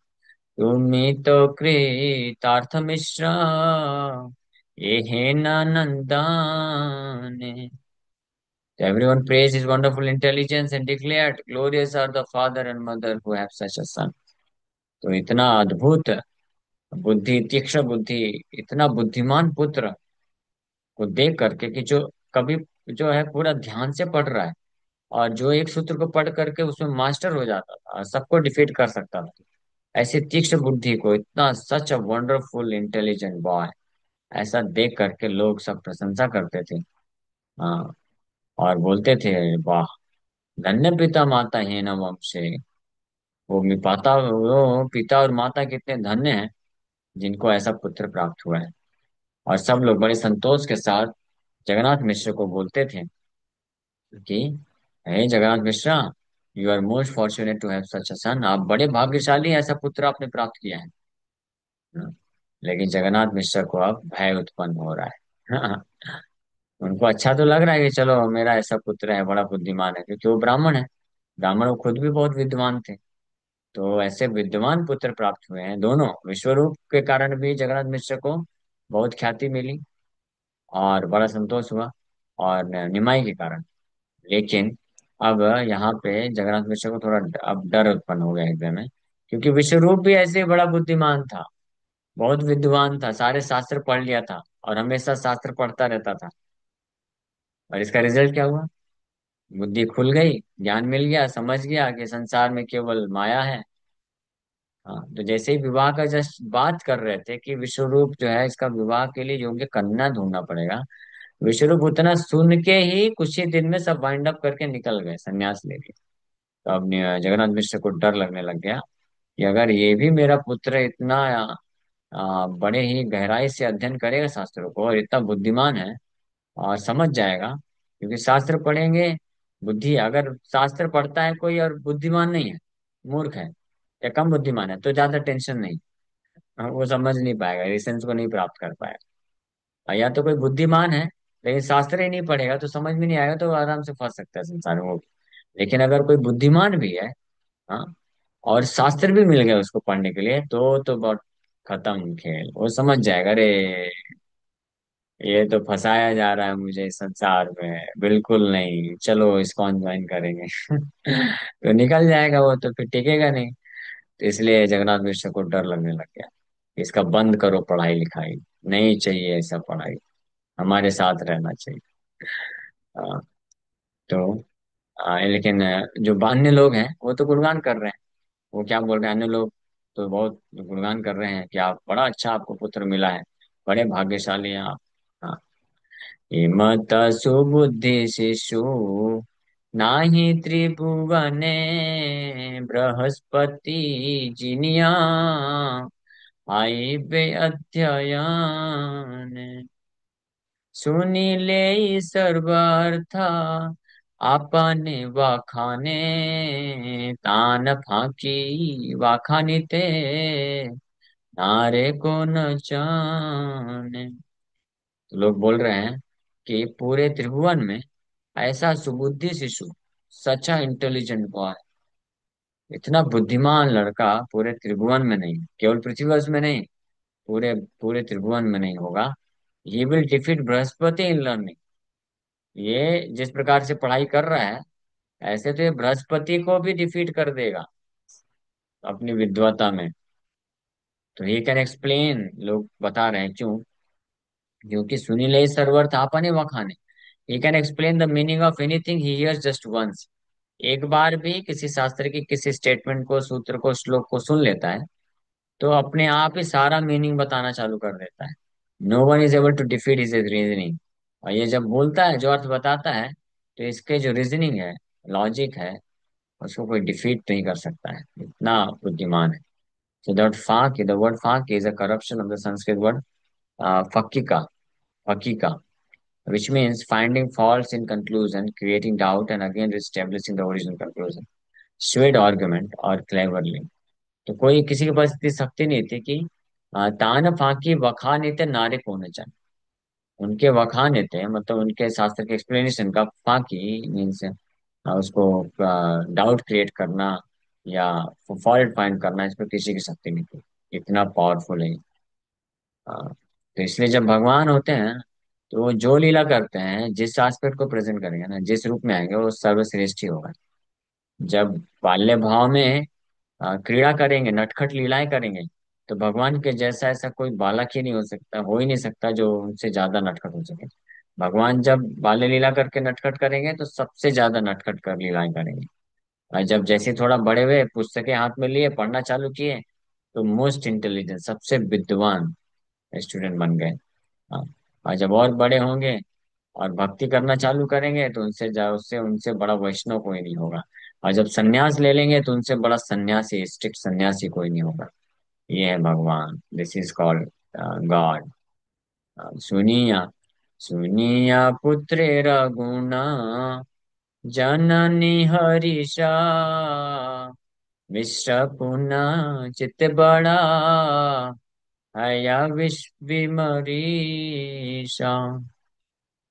तुम्ही तो कृतार्थ मिश्रा ये है नंदाने। Everyone praised his wonderful intelligence and declared, glorious are the father and mother who have such a son. तो इतना अद्भुत बुद्धि, तीक्ष्ण बुद्धि, इतना बुद्धिमान पुत्र को देख करके, कि जो कभी, जो है पूरा ध्यान से पढ़ रहा है, और जो एक सूत्र को पढ़ करके उसमें मास्टर हो जाता था और सबको डिफीट कर सकता था, ऐसी तीक्ष्ण बुद्धि को, इतना सच अ वंडरफुल इंटेलिजेंट बॉय, ऐसा देख करके लोग सब प्रशंसा करते थे। हाँ, और बोलते थे, वाह, धन्य पिता माता है न वंशे। वो पिता और माता कितने धन्य हैं जिनको ऐसा पुत्र प्राप्त हुआ है। और सब लोग बड़े संतोष के साथ जगन्नाथ मिश्र को बोलते थे कि हे Jagannath Mishra, you are most fortunate to have such a son. आप बड़े भाग्यशाली हैं, ऐसा पुत्र आपने प्राप्त किया है। हाँ। लेकिन जगन्नाथ मिश्र को अब भय उत्पन्न हो रहा है। हाँ। उनको अच्छा तो लग रहा है कि चलो मेरा ऐसा पुत्र है, बड़ा बुद्धिमान है, क्योंकि वो ब्राह्मण है। ब्राह्मण वो खुद भी बहुत विद्वान थे। तो ऐसे विद्वान पुत्र प्राप्त हुए हैं दोनों। विश्वरूप के कारण भी जगन्नाथ मिश्र को बहुत ख्याति मिली और बड़ा संतोष हुआ, और निमाई के कारण। लेकिन अब यहाँ पे जगन्नाथ मिश्र को थोड़ा अब डर उत्पन्न हो गया हृदय में, क्योंकि विश्वरूप भी ऐसे ही बड़ा बुद्धिमान था, बहुत विद्वान था, सारे शास्त्र पढ़ लिया था और हमेशा शास्त्र पढ़ता रहता था। और इसका रिजल्ट क्या हुआ? बुद्धि खुल गई, ज्ञान मिल गया, समझ गया कि संसार में केवल माया है। हाँ, तो जैसे ही विवाह का जस्ट बात कर रहे थे कि विश्वरूप जो है इसका विवाह के लिए योग्य कन्या ढूंढना पड़ेगा, विश्वरूप उतना सुन के ही कुछ ही दिन में सब वाइंड अप करके निकल गए संन्यास लेके। तो अब जगन्नाथ मिश्र को डर लगने लग गया कि अगर ये भी मेरा पुत्र इतना बड़े ही गहराई से अध्ययन करेगा शास्त्रों को और इतना बुद्धिमान है और समझ जाएगा, क्योंकि शास्त्र पढ़ेंगे, बुद्धि, अगर शास्त्र पढ़ता है कोई और बुद्धिमान नहीं है, मूर्ख है या कम बुद्धिमान है, तो ज्यादा टेंशन नहीं। वो समझ नहीं पाएगा, रिसेंस को नहीं प्राप्त कर पाएगा। और या तो कोई बुद्धिमान है लेकिन शास्त्र ही नहीं पढ़ेगा, तो समझ में नहीं आएगा, तो आराम से फंस सकता है संसार में वो। लेकिन अगर कोई बुद्धिमान भी है, हाँ, और शास्त्र भी मिल गया उसको पढ़ने के लिए, तो बहुत खत्म खेल। वो समझ जाएगा, अरे ये तो फंसाया जा रहा है मुझे इस संसार में, बिल्कुल नहीं, चलो इस्कॉन ज्वाइन करेंगे। तो निकल जाएगा वो, तो फिर टिकेगा नहीं। तो इसलिए जगन्नाथ मिश्र को डर लगने लग गया, इसका बंद करो पढ़ाई लिखाई, नहीं चाहिए ऐसा पढ़ाई, हमारे साथ रहना चाहिए। हाँ, तो लेकिन जो अन्य लोग हैं वो तो गुणगान कर रहे हैं। वो क्या बोल रहे हैं अन्य लोग? तो बहुत गुणगान कर रहे हैं कि आप बड़ा अच्छा, आपको पुत्र मिला है, बड़े भाग्यशाली हैं आप। हाँ। हिमत सुबुद्धि शिशु नाही त्रिभुवने, बृहस्पति जिनिया आईबे अध्ययन। सुनीले सर्वार्था आपने वाखाने, तान फाकी वाखानिते नारे को न जाने। तो लोग बोल रहे हैं कि पूरे त्रिभुवन में ऐसा सुबुद्धि शिशु, सच्चा इंटेलिजेंट बॉय, इतना बुद्धिमान लड़का पूरे त्रिभुवन में नहीं, केवल पृथ्वीवर्ष में नहीं, पूरे पूरे त्रिभुवन में नहीं होगा। He will defeat Brihaspati in learning. ये जिस प्रकार से पढ़ाई कर रहा है, ऐसे तो ये बृहस्पति को भी डिफीट कर देगा अपनी विद्वता में। तो ही कैन एक्सप्लेन, लोग बता रहे हैं क्यों, क्योंकि सुनील सर्वर थापने वखाने, he can explain the meaning of anything he hears just once. एक बार भी किसी शास्त्र की किसी स्टेटमेंट को, सूत्र को, श्लोक को सुन लेता है, तो अपने आप ही सारा मीनिंग बताना चालू कर देता है। No one is able to defeat his reasoning. और ये जब बोलता है, जो अर्थ बताता है, तो इसके जो रीजनिंग है, लॉजिक है, उसको कोई डिफीट नहीं कर सकता है, इतना बुद्धिमान है। So that faq, the word faq is a corruption of the Sanskrit word fakika, fakika, which means finding faults in conclusion, creating doubt, and again establishing the original conclusion. Swayed argument और cleverly. तो कोई किसी के पास इतनी शक्ति नहीं थी कि तान फाकी वखान थे नारे होने चाहिए। उनके वखान थे मतलब उनके शास्त्र के एक्सप्लेनेशन का, फाकी मीन्स उसको डाउट क्रिएट करना या फॉल्ट फाइंड करना, इस पर किसी की शक्ति नहीं थी, इतना पावरफुल है। तो इसलिए जब भगवान होते हैं, तो वो जो लीला करते हैं, जिस एस्पेक्ट को प्रेजेंट करेंगे ना, जिस रूप में आएंगे, वो सर्वश्रेष्ठ ही होगा। जब बाल्य भाव में क्रीड़ा करेंगे, नटखट लीलाएं करेंगे, तो भगवान के जैसा ऐसा कोई बालक ही नहीं हो सकता, हो ही नहीं सकता जो उनसे ज्यादा नटखट हो सके। भगवान जब बाल्य लीला करके नटखट करेंगे, तो सबसे ज्यादा नटखट कर लीलाएं करेंगे। और जब जैसे थोड़ा बड़े हुए, पुस्तकें हाथ में लिए, पढ़ना चालू किए, तो मोस्ट इंटेलिजेंट, सबसे विद्वान स्टूडेंट बन गए। हाँ। और जब और बड़े होंगे और भक्ति करना चालू करेंगे तो उससे उनसे बड़ा वैष्णव कोई नहीं होगा। और जब संन्यास ले लेंगे तो उनसे बड़ा सन्यासी, स्ट्रिक्ट सन्यासी कोई नहीं होगा। ये है भगवान, दिस इज कॉल्ड गॉड। सुनिया सुनिया पुत्रेर गुण, जननी हरिषा, मिश्र पुनः चित्त बड़ा, हया विमरीषा।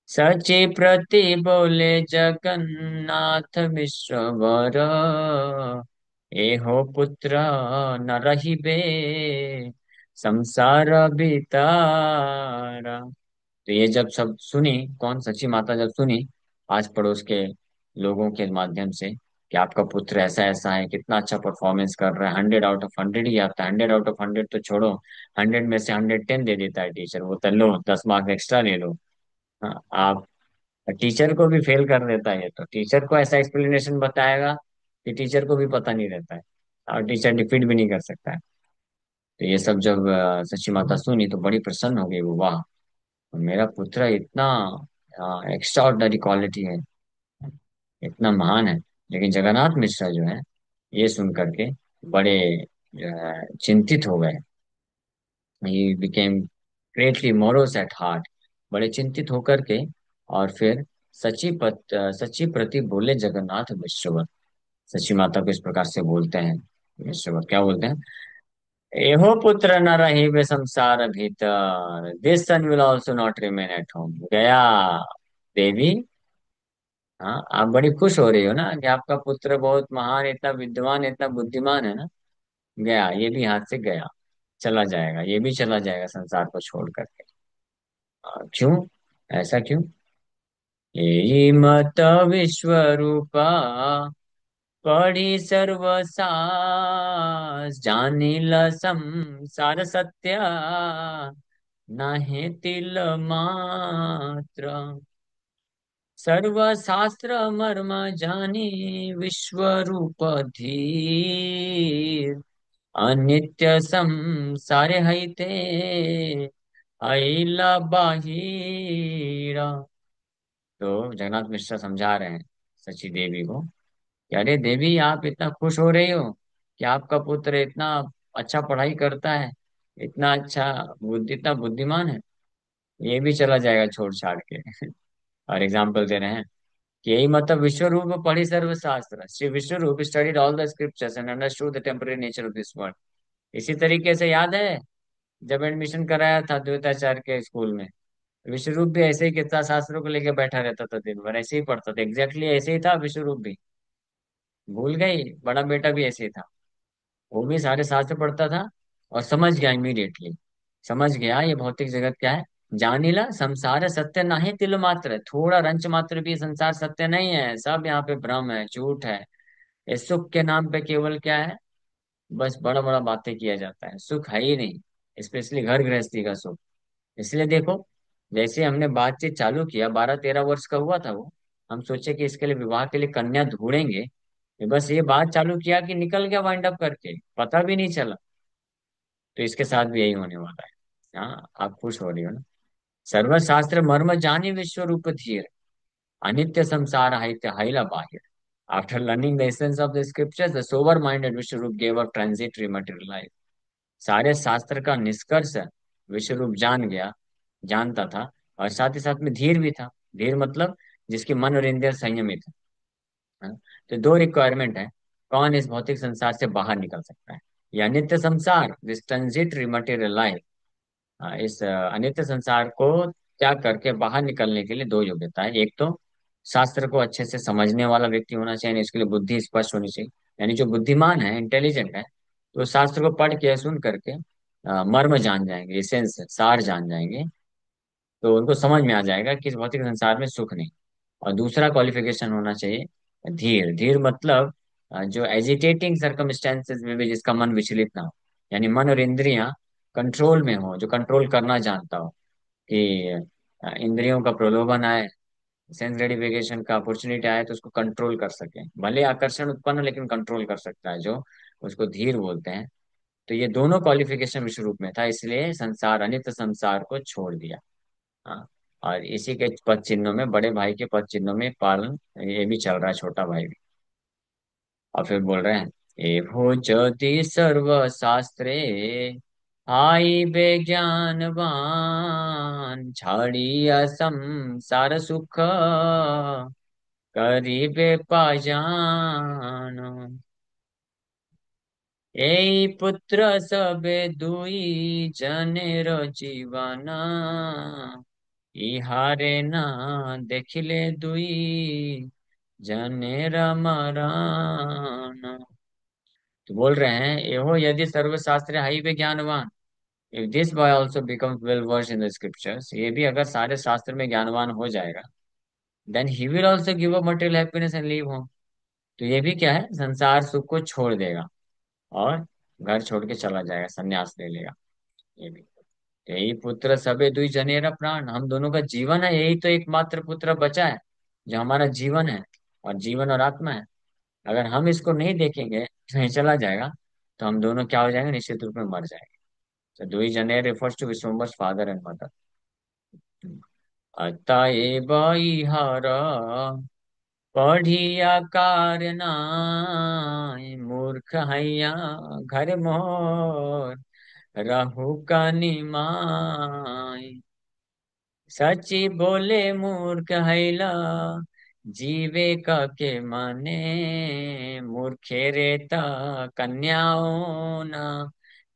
सची प्रति बोले जगन्नाथ मिश्र वर, एहो पुत्र न रहिबे संसार बितारा। तो ये जब सब सुनी, कौन, सची माता जब सुनी आस पड़ोस के लोगों के माध्यम से कि आपका पुत्र ऐसा ऐसा है, कितना अच्छा परफॉर्मेंस कर रहा है, 100 आउट ऑफ 100 ही आता है, 100 आउट ऑफ 100 तो छोड़ो, 100 में से 110 दे देता है टीचर, वो तो लो 10 मार्क्स एक्स्ट्रा ले लो। हाँ, आप टीचर को भी फेल कर देता है, तो टीचर को ऐसा एक्सप्लेनेशन बताएगा कि टीचर को भी पता नहीं रहता है, और टीचर डिफीट भी नहीं कर सकता है। तो ये सब जब सची माता सुनी तो बड़ी प्रसन्न हो गई वो, वाह, मेरा पुत्र इतना एक्स्ट्रा ऑर्डिनरी क्वालिटी है, इतना महान है। लेकिन जगन्नाथ मिश्रा जो है, ये सुन करके बड़े चिंतित हो गए। He became greatly morose at heart, बड़े चिंतित होकर के। और फिर सची प्रति बोले जगन्नाथ विश्ववर, सची माता को इस प्रकार से बोलते हैं। विश्ववर क्या बोलते हैं? एहो पुत्र न रही वे संसार भीतर, this son will also not remain at home. गया देवी। हाँ, आप बड़ी खुश हो रही हो ना कि आपका पुत्र बहुत महान, इतना विद्वान, इतना बुद्धिमान है ना। गया, ये भी हाथ से गया, चला जाएगा, ये भी चला जाएगा संसार को छोड़ करके। क्यों? ऐसा क्यों? यही मत विश्व रूपा, पढ़ी सर्व सास, जानिल संसार सत्य, नाहे तिल मात्र। सर्व शास्त्र मर्म जानी, विश्व रूप धीर, अनित्य संसार हईते, अइला बाहिरा। तो जगन्नाथ मिश्र समझा रहे हैं सची देवी को कि अरे देवी, आप इतना खुश हो रही हो कि आपका पुत्र इतना अच्छा पढ़ाई करता है, इतना बुद्धिमान है, ये भी चला जाएगा छोड़ छाड़ के। और एग्जाम्पल दे रहे हैं कि यही मतलब विश्व रूप पढ़ी सर्व शास्त्र, श्री विश्व रूप studied all the scriptures and understood the temporary nature of this world. इसी तरीके से याद है जब एडमिशन कराया था द्वैताचार्य के स्कूल में, विश्वरूप भी ऐसे ही कितना शास्त्रों को लेकर बैठा रहता था, दिन भर ऐसे ही पढ़ता था, एग्जैक्टली ऐसे ही था विश्वरूप भी। भूल गई, बड़ा बेटा भी ऐसे ही था, वो भी सारे शास्त्र पढ़ता था और समझ गया इमीडिएटली। समझ गया ये भौतिक जगत क्या है। जानिला संसार सत्य नहीं तिल मात्र, थोड़ा रंच मात्र भी संसार सत्य नहीं है, सब यहाँ पे भ्रम है, झूठ है। इस सुख के नाम पे केवल क्या है, बस बड़ा बड़ा बातें किया जाता है, सुख है ही नहीं, स्पेशली घर गृहस्थी का सुख। इसलिए देखो, जैसे हमने बातचीत चालू किया, 12-13 वर्ष का हुआ था वो, हम सोचे कि इसके लिए विवाह के लिए कन्या ढूंढेंगे, बस ये बात चालू किया कि निकल गया वाइंड अप करके, पता भी नहीं चला। तो इसके साथ भी यही होने वाला है। हाँ, आप खुश हो रही हो ना? सर्वशास्त्र मर्म जानी विश्व रूप धीर, अनित्य संसार हाइत्य हाइला बाहिर। After learning the essence of the scriptures, the sober minded Vishwarup gave up transitory material life. सारे शास्त्र का निष्कर्ष विश्वरूप जान गया, जानता था, और साथ ही साथ में धीर भी था। धीर मतलब जिसकी मन और इंद्रिय संयमित है। हाँ? तो दो रिक्वायरमेंट है, कौन इस भौतिक संसार से बाहर निकल सकता है? या नित्य संसार, दिस ट्रांजिटरी मटेरियल लाइफ। इस अनित्य संसार को त्याग करके बाहर निकलने के लिए दो योग्यता है। एक तो शास्त्र को अच्छे से समझने वाला व्यक्ति होना चाहिए, यानी इसके लिए बुद्धि स्पष्ट होनी चाहिए। यानी जो बुद्धिमान है, इंटेलिजेंट है, तो शास्त्र को पढ़ के सुन करके मर्म जान जाएंगे, एसेंस सार जान जाएंगे। तो उनको समझ में आ जाएगा कि इस भौतिक संसार में सुख नहीं। और दूसरा क्वालिफिकेशन होना चाहिए धीर। धीर मतलब जो एजिटेटिंग सर्कमस्टेंसेस में भी जिसका मन विचलित ना हो, यानी मन और इंद्रियां कंट्रोल में हो, जो कंट्रोल करना जानता हो कि इंद्रियों का प्रलोभन आए, सेंस ग्रेटिफिकेशन का अपॉर्चुनिटी आए तो उसको कंट्रोल कर सके, भले आकर्षण उत्पन्न हो लेकिन कंट्रोल कर सकता है, जो उसको धीर बोलते हैं। तो ये दोनों क्वालिफिकेशन विश्व रूप में था, इसलिए संसार, अनित्य संसार को छोड़ दिया। हाँ, और इसी के पद चिन्हों में, बड़े भाई के पद चिन्हों में पालन ये भी चल रहा है, छोटा भाई भी। और फिर बोल रहे हैं, एभो ज्योति सर्व शास्त्रे आई ज्ञानवान झाड़िया संसार सुख करिबे पाजान। এই পুত্র সবে দুই জনের জীবনা ইহারে না দেখিলে দুই जनेर मरण। तो बोल रहे हैं, एहो यदि सर्वशास्त्र हाई पे ज्ञानवान, if this boy also becomes well versed in the scriptures, ये भी अगर सारे शास्त्र में ज्ञानवान हो जाएगा, then he will also give up material happiness and leave home. तो ये भी क्या है, संसार सुख को छोड़ देगा और घर छोड़ के चला जाएगा, संन्यास ले लेगा। ये भी, यही पुत्र सबे दुई जनेरा प्राण, हम दोनों का जीवन है, यही तो एकमात्र पुत्र बचा है जो हमारा जीवन है, और जीवन और आत्मा है। अगर हम इसको नहीं देखेंगे, नहीं चला जाएगा, तो हम दोनों क्या हो जाएंगे, निश्चित रूप में मर जाएंगे। तो दुई जने refers to Vishwambhar father and mother. अतएव इहर पढ़िया कारना मूर्ख हैया घर मोर रहु का निमाय। सची बोले मूर्ख हैला जीवे का के माने मूर्खे रेता कन्याओं ना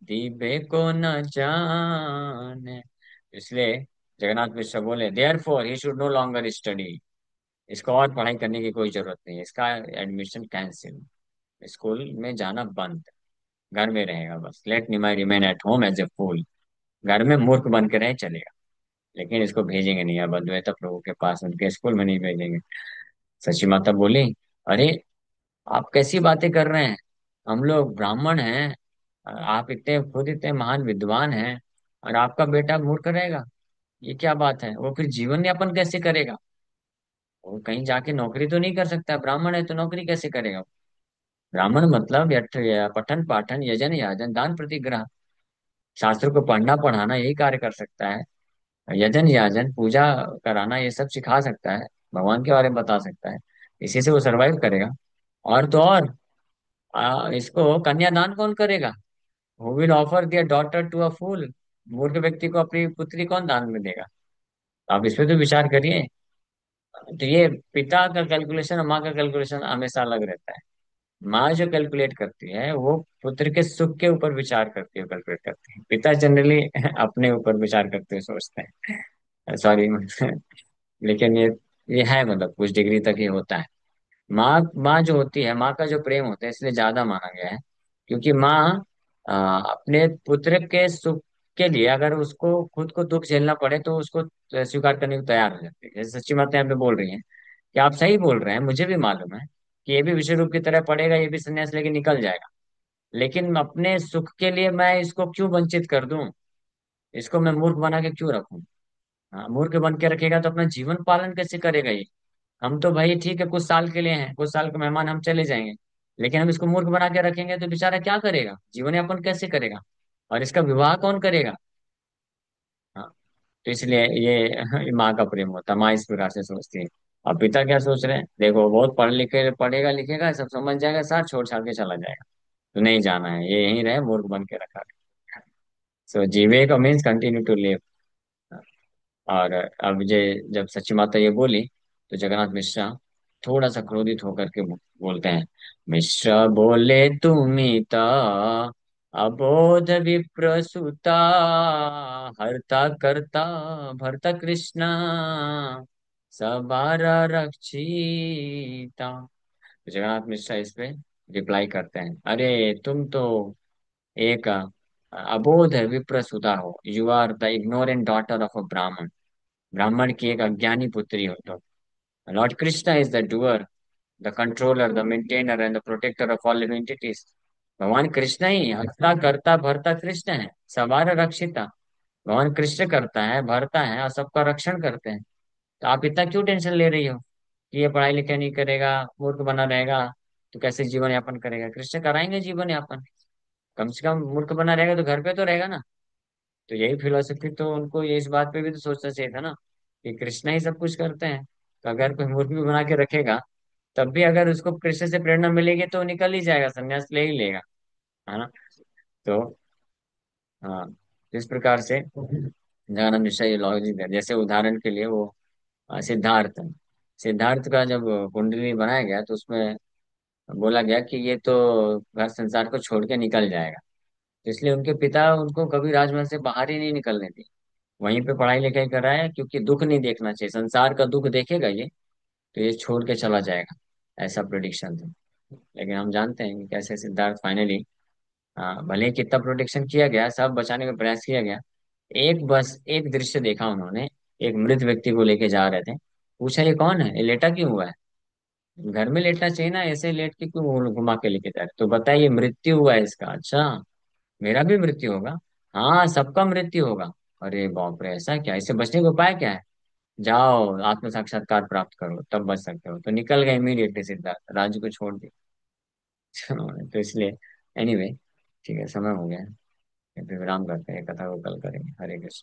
दीबे को न जाने। इसलिए जगन्नाथ मिश्र बोले, therefore he should no longer study. इसको और पढ़ाई करने की कोई जरूरत नहीं है, इसका एडमिशन कैंसिल, स्कूल में जाना बंद, घर में रहेगा बस। Let Nimai remain at home as a fool, घर में मूर्ख बन के रहे चलेगा, लेकिन इसको भेजेंगे नहीं अब अद्वैत प्रभु के पास, उनके स्कूल में नहीं भेजेंगे। सची माता बोली, अरे आप कैसी बातें कर रहे हैं, हम लोग ब्राह्मण हैं, आप इतने खुद इतने महान विद्वान हैं, और आपका बेटा मूर्ख रहेगा, ये क्या बात है, वो फिर जीवन यापन कैसे करेगा, वो कहीं जाके नौकरी तो नहीं कर सकता, ब्राह्मण है तो नौकरी कैसे करेगा। ब्राह्मण मतलब पठन पाठन यजन याजन दान प्रतिग्रह, शास्त्र को पढ़ना पढ़ाना यही कार्य कर सकता है। यजन याजन पूजा कराना ये सब सिखा सकता है, भगवान के बारे में बता सकता है, इसी से वो सरवाइव करेगा। और तो और इसको कन्यादान कौन करेगा, who will offer their daughter to a fool, मूर्ख व्यक्ति को अपनी पुत्री कौन दान में देगा। आप इस पे तो विचार करिए। तो ये पिता का कैलकुलेशन और माँ का कैलकुलेशन हमेशा अलग रहता है। माँ जो कैलकुलेट करती है वो पुत्र के सुख के ऊपर विचार करती है, कैलकुलेट करती है। पिता जनरली अपने ऊपर विचार करते हुए सोचते हैं, सॉरी लेकिन ये है, मतलब कुछ डिग्री तक ही होता है। माँ माँ जो होती है, माँ का जो प्रेम होता है, इसलिए ज्यादा माना गया है, क्योंकि माँ अपने पुत्र के सुख के लिए अगर उसको खुद को दुख झेलना पड़े तो उसको स्वीकार करने को तैयार हो जाती है। जैसे सच्ची माता यहाँ पे बोल रही है कि आप सही बोल रहे हैं, मुझे भी मालूम है कि ये भी विश्व रूप की तरह पड़ेगा, ये भी संन्यास लेके निकल जाएगा, लेकिन अपने सुख के लिए मैं इसको क्यों वंचित कर दूं, इसको मैं मूर्ख बना के क्यों रखूं। हाँ, मूर्ख बन के रखेगा तो अपना जीवन पालन कैसे करेगा ये। हम तो भाई ठीक है, कुछ साल के लिए हैं, कुछ साल के मेहमान, हम चले जाएंगे, लेकिन हम इसको मूर्ख बना के रखेंगे तो बेचारा क्या करेगा, जीवन यापन कैसे करेगा, और इसका विवाह कौन करेगा। हाँ, तो इसलिए ये माँ का प्रेम होता है, माँ इस प्रकार से सोचती है। अब पिता क्या सोच रहे हैं, देखो बहुत पढ़ लिखे पढ़ेगा लिखेगा सब समझ जाएगा, साथ छोड़ छाड़ के चला जाएगा, तो नहीं जाना है, ये यहीं रहे, मूर्ख बन के रखा है। सो जीवे का मीन्स कंटिन्यू टू लिव। और अब ये जब सच्ची माता ये बोली, तो जगन्नाथ मिश्रा थोड़ा सा क्रोधित होकर के बोलते हैं, मिश्रा बोले तुमिता अबोध विप्रसुता हरता करता भरता कृष्णा सबारा रक्षिता। तो जगन्नाथ मिश्रा इस पे रिप्लाई करते हैं, अरे तुम तो एक अबोध विप्रसुता हो, you are the ignorant daughter of a Brahmin, ब्राह्मण की एक अज्ञानी पुत्री हो तो। Lord Krishna is the doer, the controller, the maintainer and the protector of all living entities. भगवान कृष्ण ही हरता करता भरता कृष्ण है, सवार रक्षिता। भगवान कृष्ण करता है, भरता है और सबका रक्षण करते हैं। तो आप इतना क्यों टेंशन ले रही हो कि ये पढ़ाई लिखाई नहीं करेगा, मूर्ख बना रहेगा, तो कैसे जीवन यापन करेगा। कृष्ण कराएंगे जीवन यापन, कम से कम मूर्ख बना रहेगा तो घर पे तो रहेगा ना। तो यही फिलोसफी, तो उनको ये इस बात पे भी तो सोचना चाहिए था ना, कि कृष्णा ही सब कुछ करते हैं। तो अगर कोई मूर्ति भी बना के रखेगा, तब भी अगर उसको कृष्ण से प्रेरणा मिलेगी तो वो निकल ही जाएगा, संन्यास ले ही लेगा, है ना। तो हाँ, तो इस प्रकार से जगन्नाथ मिश्रा ये लॉजिक है। जैसे उदाहरण के लिए वो सिद्धार्थ, सिद्धार्थ का जब कुंडली बनाया गया तो उसमें बोला गया कि ये तो घर संसार को छोड़ के निकल जाएगा। तो इसलिए उनके पिता उनको कभी राजमहल से बाहर ही नहीं निकलने दी, वहीं पे पढ़ाई लिखाई कराया, क्योंकि दुख नहीं देखना चाहिए, संसार का दुख देखेगा ये तो ये छोड़ के चला जाएगा, ऐसा प्रोडिक्शन था। लेकिन हम जानते हैं कि कैसे सिद्धार्थ फाइनली, हाँ, भले ही कितना प्रोटेक्शन किया गया, सब बचाने का प्रयास किया गया, एक बस एक दृश्य देखा उन्होंने, एक मृत व्यक्ति को लेके जा रहे थे, पूछा ये कौन है, ये लेटा क्यों हुआ है, घर में लेटना चाहिए ना, ऐसे लेट के क्यों घुमा के लेके जा रहे, तो बताइए मृत्यु हुआ है इसका, अच्छा मेरा भी मृत्यु होगा, हाँ सबका मृत्यु होगा। अरे बाप रे, ऐसा क्या, इससे बचने का उपाय क्या है, जाओ आत्म साक्षात्कार प्राप्त करो तब बच सकते हो। तो निकल गए इमीडिएटली, सिद्धार्थ राज्य को छोड़ दिया। तो इसलिए एनीवे, ठीक है, समय हो गया है, फिर विराम करते हैं, कथा को कल करेंगे। हरे कृष्ण।